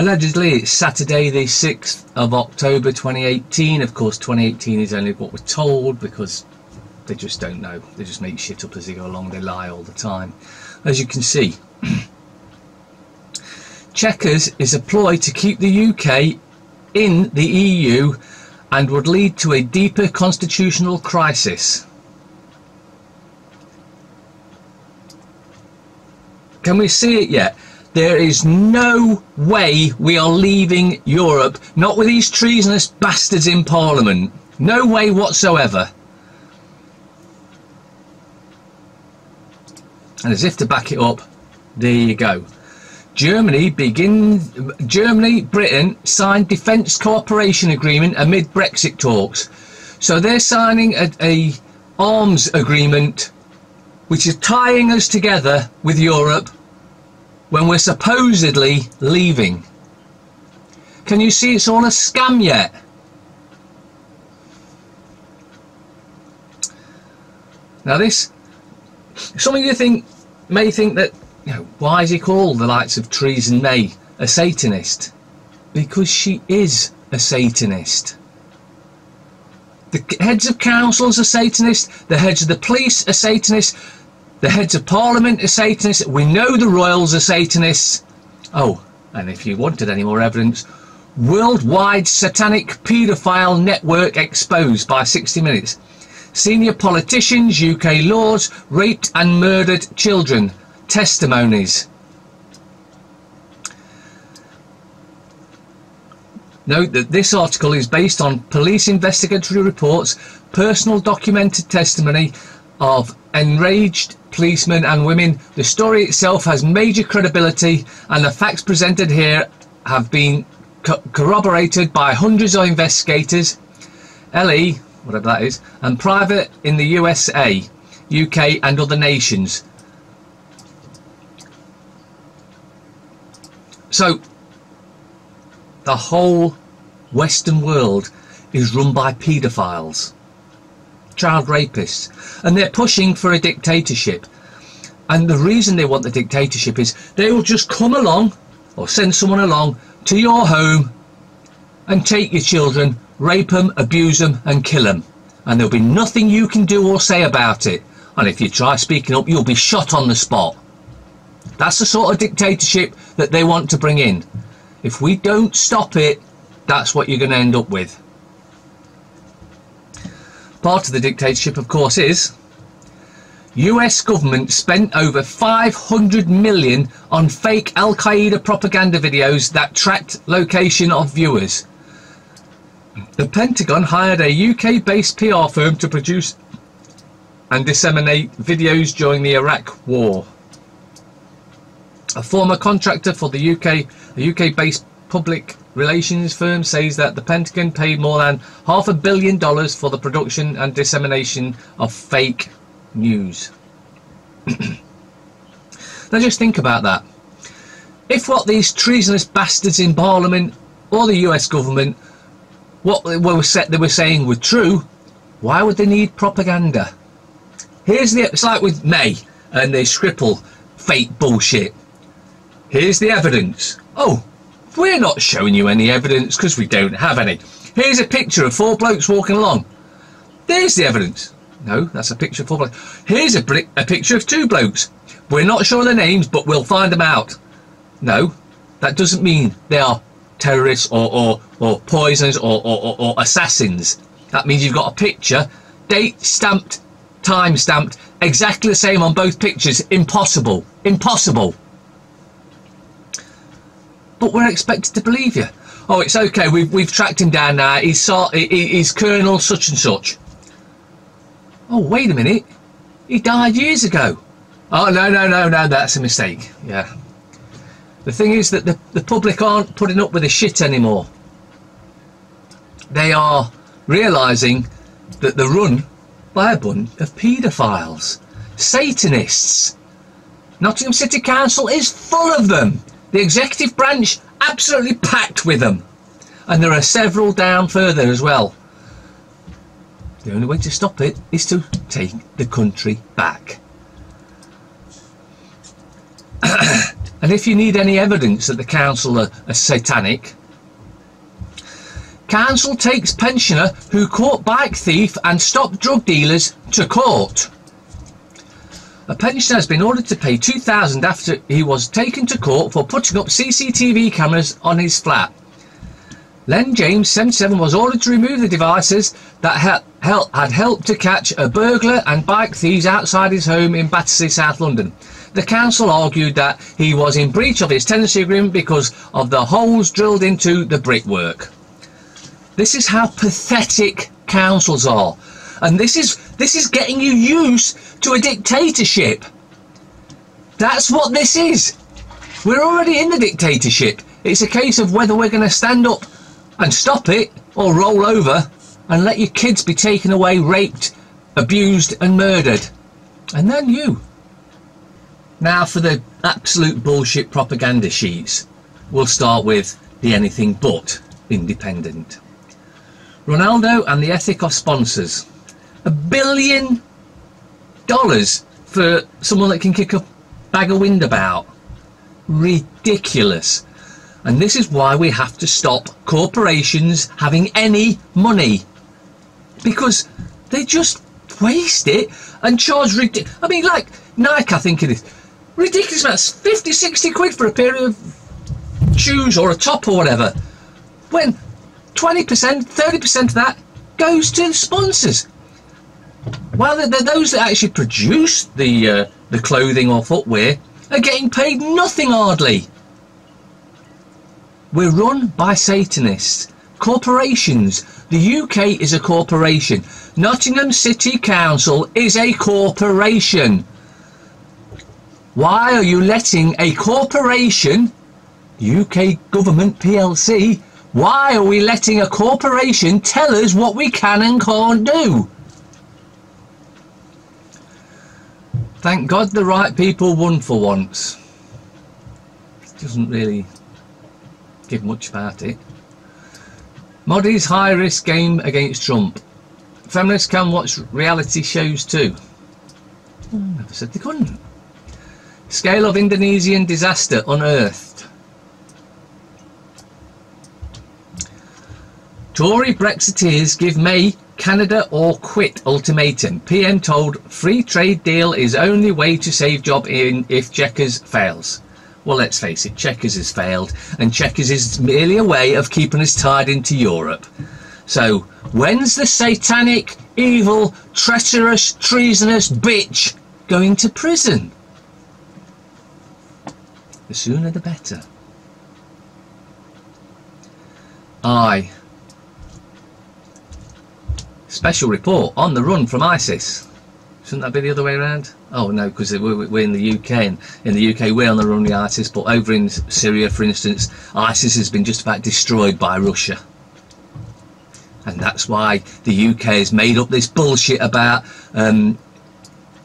Allegedly, it's Saturday the 6th of October 2018. Of course, 2018 is only what we're told because they just don't know. They just make shit up as they go along. They lie all the time. As you can see, Chequers is a ploy to keep the UK in the EU and would lead to a deeper constitutional crisis. Can we see it yet? There is no way we are leaving Europe, not with these treasonous bastards in Parliament. No way whatsoever. And as if to back it up, there you go. Germany, Britain signed defence cooperation agreement amid Brexit talks. So they're signing a arms agreement which is tying us together with Europe when we're supposedly leaving. Can you see it's all a scam yet? Now this, some of you may think that, you know, why is he called the likes of Theresa May a Satanist? Because she is a Satanist. The heads of councils are Satanists, the heads of the police are Satanists, the heads of Parliament are Satanists, we know the royals are Satanists. Oh, and if you wanted any more evidence, worldwide satanic paedophile network exposed by 60 Minutes. Senior politicians, UK laws, raped and murdered children. Testimonies. Note that this article is based on police investigatory reports, personal documented testimony of enraged policemen and women. The story itself has major credibility and the facts presented here have been corroborated by hundreds of investigators, LE, whatever that is, and private in the USA, UK and other nations. So, the whole Western world is run by paedophiles, child rapists, and they're pushing for a dictatorship. And the reason they want the dictatorship is they will just come along, or send someone along, to your home and take your children, rape them, abuse them and kill them. And there'll be nothing you can do or say about it. And if you try speaking up, you'll be shot on the spot. That's the sort of dictatorship that they want to bring in. If we don't stop it, that's what you're going to end up with. Part of the dictatorship, of course, is US government spent over 500 million on fake Al-Qaeda propaganda videos that tracked location of viewers. The Pentagon hired a UK-based PR firm to produce and disseminate videos during the Iraq War. A former contractor for the UK-based public relations firm says that the Pentagon paid more than $500 million for the production and dissemination of fake news. Now just think about that. If what these treasonous bastards in Parliament or the US government, what they were saying were true, why would they need propaganda? It's like with May and they Skripal fake bullshit. Here's the evidence. Oh, we're not showing you any evidence because we don't have any. Here's a picture of 4 blokes walking along. There's the evidence. No, that's a picture of 4 blokes. Here's a picture of 2 blokes. We're not sure their names, but we'll find them out. No, that doesn't mean they are terrorists or poisoners or assassins. That means you've got a picture, date stamped, time stamped, exactly the same on both pictures. Impossible. Impossible. But we're expected to believe you. Oh, it's okay. We've tracked him down now. He's Colonel such and such. Oh, wait a minute. He died years ago. Oh, no. That's a mistake. Yeah. The thing is that the public aren't putting up with the shit anymore. They are realising that they're run by a bunch of paedophiles, Satanists. Nottingham City Council is full of them. The executive branch absolutely packed with them. And there are several down further as well. The only way to stop it is to take the country back. And if you need any evidence that the council are satanic, council takes pensioner who caught bike thief and stopped drug dealers to court. A pensioner has been ordered to pay $2,000 after he was taken to court for putting up CCTV cameras on his flat. Len James, 77, was ordered to remove the devices that had helped to catch a burglar and bike thieves outside his home in Battersea, South London. The council argued that he was in breach of his tenancy agreement because of the holes drilled into the brickwork. This is how pathetic councils are. And this is getting you used to a dictatorship. That's what this is. We're already in the dictatorship. It's a case of whether we're going to stand up and stop it or roll over and let your kids be taken away, raped, abused and murdered. And then you. Now for the absolute bullshit propaganda sheets. We'll start with the anything but independent. Ronaldo and the ethic of sponsors. $1 billion for someone that can kick a bag of wind about. Ridiculous. And this is why we have to stop corporations having any money, because they just waste it and charge I mean, like Nike, I think it is ridiculous amounts, 50, 60 quid for a pair of shoes or a top or whatever, when 20%, 30% of that goes to the sponsors. Well, those that actually produce the clothing or footwear are getting paid nothing hardly. We're run by Satanists. Corporations. The UK is a corporation. Nottingham City Council is a corporation. Why are you letting a corporation, UK Government PLC, why are we letting a corporation tell us what we can and can't do? Thank God the right people won for once. Doesn't really give much about it. Modi's high risk game against Trump. Feminists can watch reality shows too. Never said they couldn't. Scale of Indonesian disaster unearthed. Tory Brexiteers give May Canada or quit ultimatum. PM told free trade deal is only way to save job in if Chequers fails. Well, let's face it, Chequers has failed, and Chequers is merely a way of keeping us tied into Europe. So, when's the satanic, evil, treacherous, treasonous bitch going to prison? The sooner the better. Aye. Special report on the run from ISIS. Shouldn't that be the other way around? Oh no, because we're in the UK, and in the UK we're on the run with ISIS, but over in Syria, for instance, ISIS has been just about destroyed by Russia. And that's why the UK has made up this bullshit about the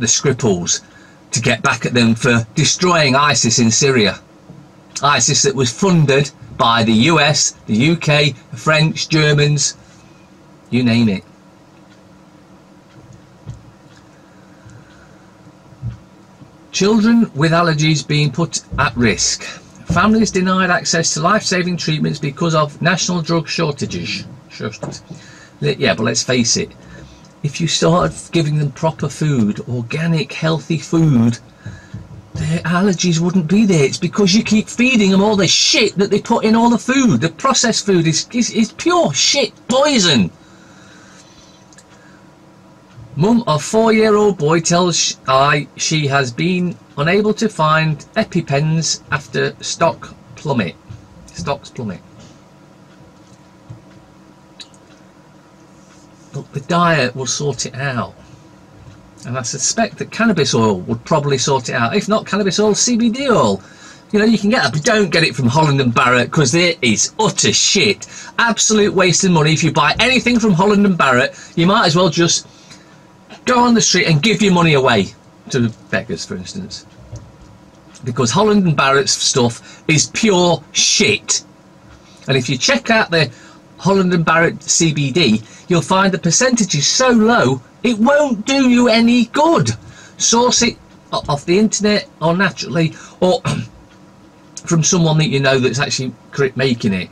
Skripals to get back at them for destroying ISIS in Syria. ISIS that was funded by the US, the UK, the French, Germans, you name it. Children with allergies being put at risk. Families denied access to life-saving treatments because of national drug shortages. Yeah, but let's face it. If you started giving them proper food, organic, healthy food, their allergies wouldn't be there. It's because you keep feeding them all the shit that they put in all the food. The processed food is pure shit, poison. Mum of 4-year-old boy tells she has been unable to find EpiPens after stocks plummet. Look, the diet will sort it out. And I suspect that cannabis oil would probably sort it out. If not cannabis oil, CBD oil. You know, you can get that, but don't get it from Holland and Barrett, because it is utter shit. Absolute waste of money. If you buy anything from Holland and Barrett, you might as well just go on the street and give your money away to beggars, for instance. Because Holland and Barrett's stuff is pure shit. And if you check out the Holland and Barrett CBD, you'll find the percentage is so low, it won't do you any good. Source it off the internet or naturally, or from someone that you know that's actually making it,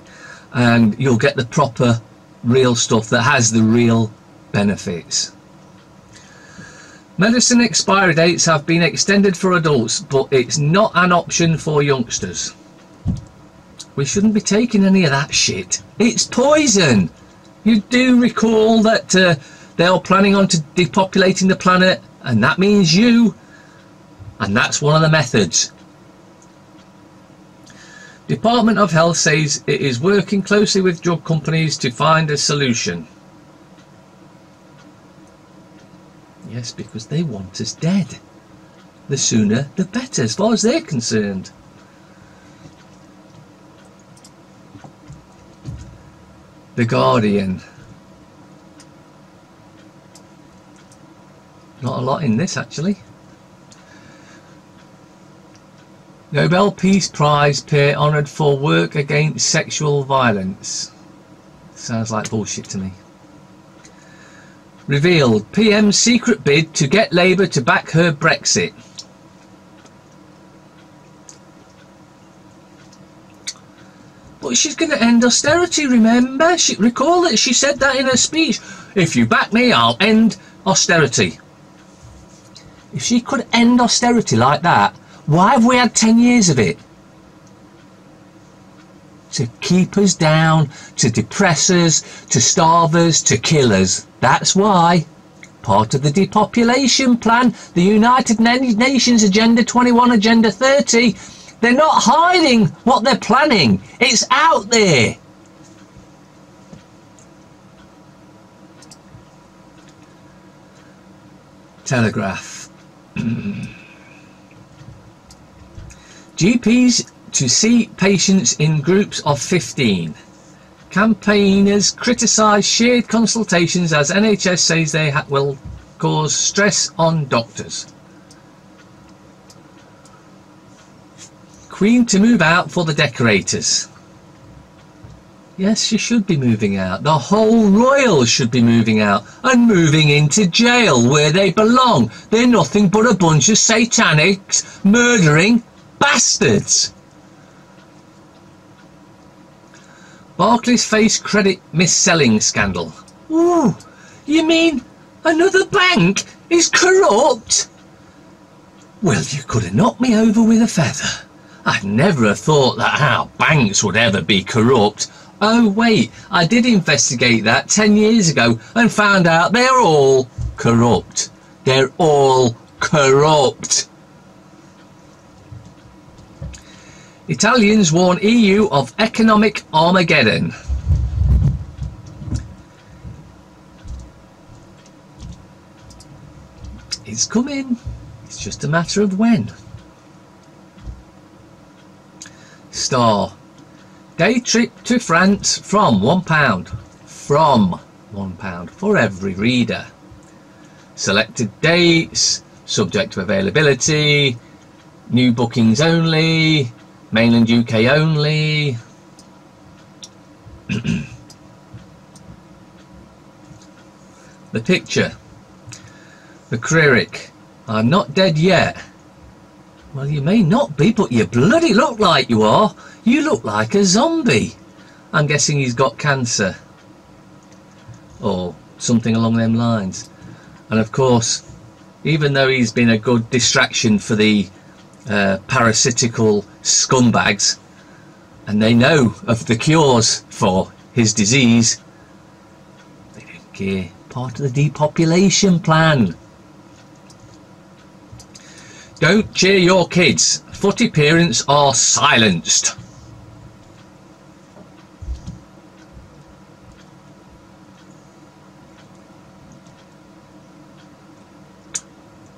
and you'll get the proper real stuff that has the real benefits. Medicine expiry dates have been extended for adults, but it's not an option for youngsters. We shouldn't be taking any of that shit. It's poison. You do recall that they're planning on depopulating the planet, and that means you, and that's one of the methods. Department of Health says it is working closely with drug companies to find a solution. Yes, because they want us dead. The sooner the better, as far as they're concerned. The Guardian. Not a lot in this, actually. Nobel Peace Prize pair honoured for work against sexual violence. Sounds like bullshit to me. Revealed PM's secret bid to get Labour to back her Brexit. But she's going to end austerity, remember? Recall that she said that in her speech. If you back me, I'll end austerity. If she could end austerity like that, why have we had 10 years of it? To keep us down, to depress us, to starve us, to kill us. That's why. Part of the depopulation plan, the United Nations Agenda 21, Agenda 30, they're not hiding what they're planning. It's out there. Telegraph. GPs to see patients in groups of 15. Campaigners criticise shared consultations as NHS says they will cause stress on doctors. Queen to move out for the decorators. Yes, she should be moving out. The whole royal should be moving out and moving into jail where they belong. They're nothing but a bunch of satanics, murdering bastards. Barclays face credit mis-selling scandal. Ooh, you mean another bank is corrupt? Well, you could have knocked me over with a feather. I'd never have thought that our banks would ever be corrupt. Oh wait, I did investigate that 10 years ago and found out they're all corrupt. They're all corrupt. Italians warn EU of economic Armageddon. It's coming. It's just a matter of when. Star. Day trip to France from £1. From £1 for every reader. Selected dates. Subject to availability. New bookings only. Mainland UK only. The picture. The Critic. I'm not dead yet. Well, you may not be, but you bloody look like you are. You look like a zombie. I'm guessing he's got cancer. Or something along them lines. And of course, even though he's been a good distraction for the parasitical scumbags, and they know of the cures for his disease, they don't care. Part of the depopulation plan. Don't cheer your kids. Footy parents are silenced.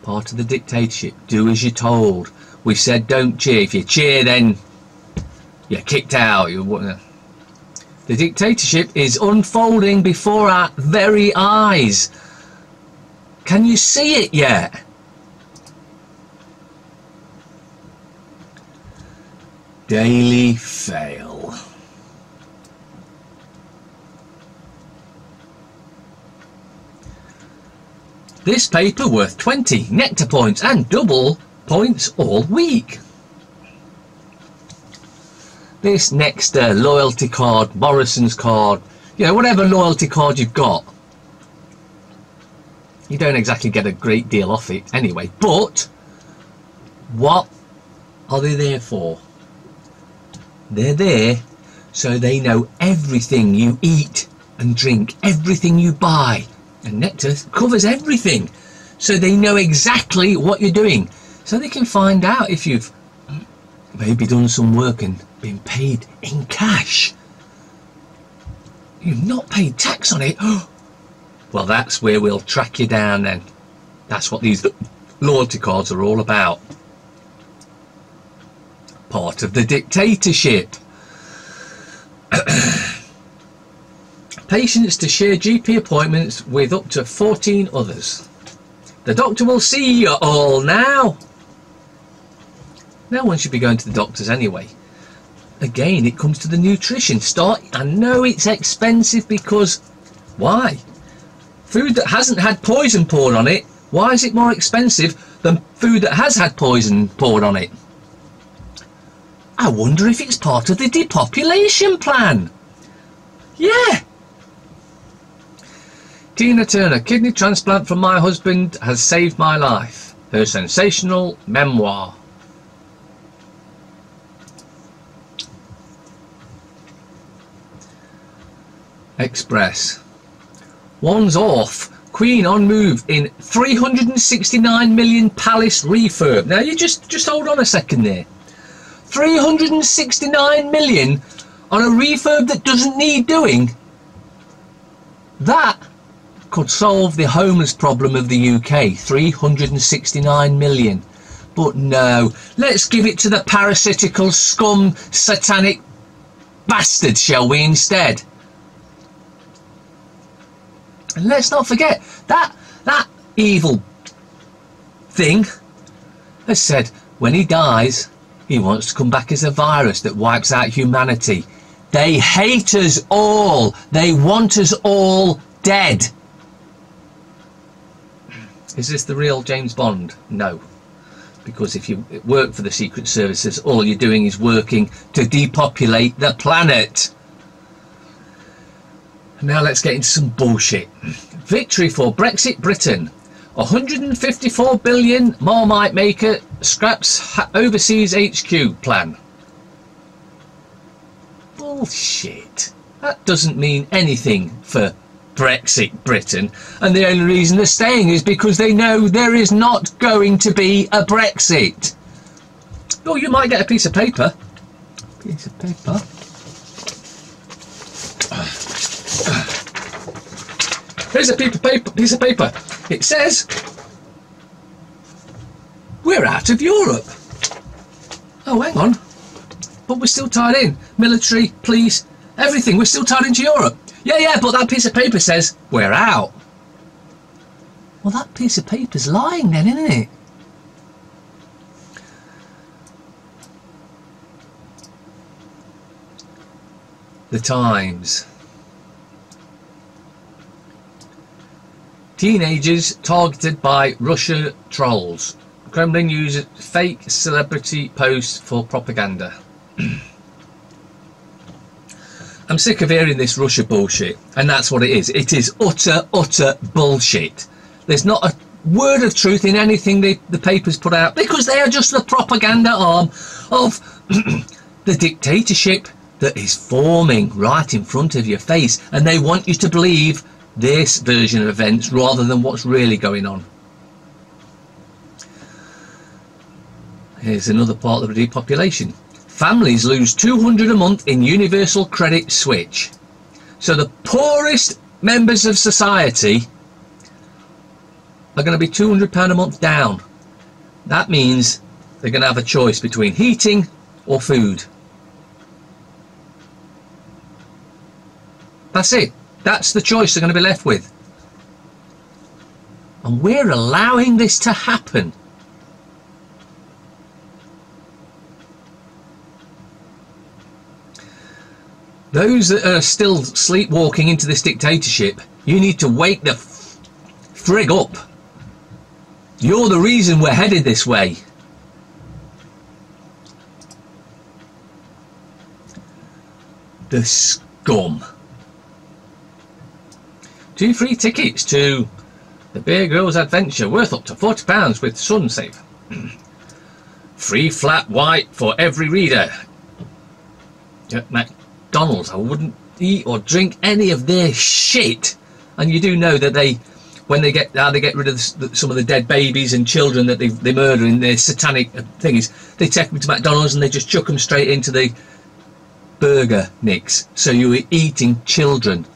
Part of the dictatorship. Do as you're told. We said don't cheer. If you cheer, then you're kicked out. The dictatorship is unfolding before our very eyes. Can you see it yet? Daily fail. This paper worth 20 nectar points and double points all week. this Nexter, loyalty card, Morrison's card, you know, whatever loyalty card you've got. You don't exactly get a great deal off it anyway, but what are they there for? They're there so they know everything you eat and drink, everything you buy, and Nectar covers everything, so they know exactly what you're doing, so they can find out if you've maybe done some work and been paid in cash. You've not paid tax on it. Well, that's where we'll track you down then. That's what these loyalty cards are all about. Part of the dictatorship. Patients to share GP appointments with up to 14 others. The doctor will see you all now. No one should be going to the doctors anyway. Again, it comes to the nutrition. I know it's expensive because why? Food that hasn't had poison poured on it, why is it more expensive than food that has had poison poured on it? I wonder if it's part of the depopulation plan. Yeah. Tina Turner, kidney transplant from my husband has saved my life. Her sensational memoir. Express. One's off. Queen on move in 369 million palace refurb. Now you just hold on a second there. 369 million on a refurb that doesn't need doing. That could solve the homeless problem of the UK. 369 million. But no, let's give it to the parasitical scum satanic bastards, shall we, instead? And let's not forget that evil thing has said when he dies he wants to come back as a virus that wipes out humanity. They hate us all. They want us all dead. Is this the real James Bond? No. Because if you work for the Secret Services, all you're doing is working to depopulate the planet. Now let's get into some bullshit. Victory for Brexit Britain. 154 billion Marmite maker scraps overseas HQ plan. Bullshit. That doesn't mean anything for Brexit Britain, and the only reason they're staying is because they know there is not going to be a Brexit. Oh, you might get a piece of paper. Piece of paper. Here's a piece of paper. It says we're out of Europe. Oh, hang on. But we're still tied in. Military, police, everything. We're still tied into Europe. Yeah, but that piece of paper says we're out. Well, that piece of paper's lying then, isn't it? The Times. Teenagers targeted by Russia trolls. Kremlin uses fake celebrity posts for propaganda. I'm sick of hearing this Russia bullshit, and that's what it is. It is utter bullshit. There's not a word of truth in anything the papers put out, because they are just the propaganda arm of the dictatorship that is forming right in front of your face, and they want you to believe this version of events rather than what's really going on. Here's another part of the depopulation. Families lose $200 a month in universal credit switch. So the poorest members of society are going to be £200 a month down. That means they're going to have a choice between heating or food. That's it. That's the choice they're going to be left with. And we're allowing this to happen. Those that are still sleepwalking into this dictatorship, you need to wake the frig up. You're the reason we're headed this way. The scum. 2 free tickets to the Beer Grylls Adventure worth up to £40 with SunSafe. Free flat white for every reader. At McDonald's, I wouldn't eat or drink any of their shit. And you do know that when they get rid of some of the dead babies and children that they murder in their satanic thingies, they take them to McDonald's and they just chuck them straight into the burger nicks. So you're eating children.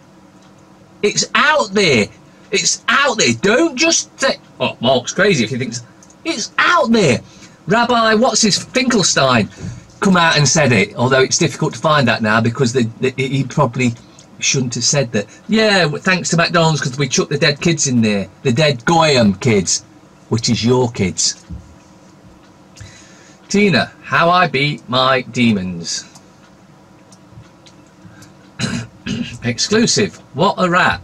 It's out there. It's out there. Don't just say, oh, Mark's crazy if he thinks it's out there. Rabbi, what's his Finkelstein, come out and said it, although it's difficult to find that now because he probably shouldn't have said that. Yeah, thanks to McDonald's because we chucked the dead kids in there, the dead Goyam kids, which is your kids. Tina, how I beat my demons. Exclusive, what a rat.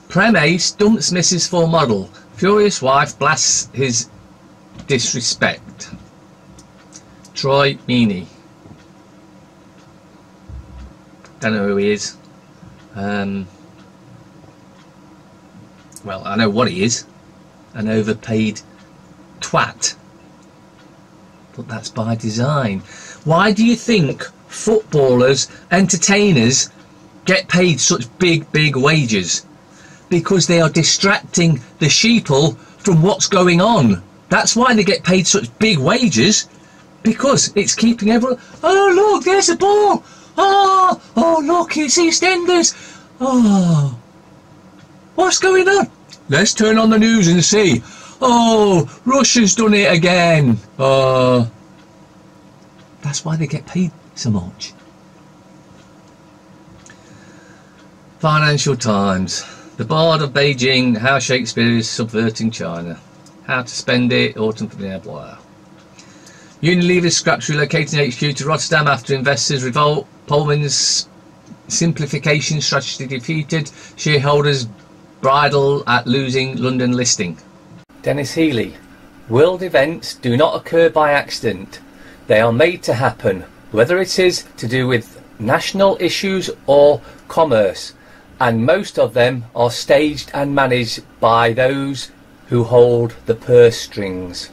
Prem Ace dumps Mrs. for model. Furious wife blasts his disrespect. Troy Meany. Don't know who he is. Well, I know what he is. An overpaid twat. But that's by design. Why do you think footballers, entertainers get paid such big wages? Because they are distracting the sheeple from what's going on. That's why they get paid such big wages, because it's keeping everyone, oh look, there's a ball, oh look, it's EastEnders, oh, what's going on? Let's turn on the news and see, oh, Russia's done it again. That's why they get paid so much. Financial Times. The Bard of Beijing, how Shakespeare is subverting China. How to spend it, autumn from the Air. Unilever scraps relocating HQ to Rotterdam after investors revolt. Pullman's simplification strategy defeated. Shareholders bridle at losing London listing. Dennis Healy. World events do not occur by accident. They are made to happen, whether it is to do with national issues or commerce. And most of them are staged and managed by those who hold the purse strings.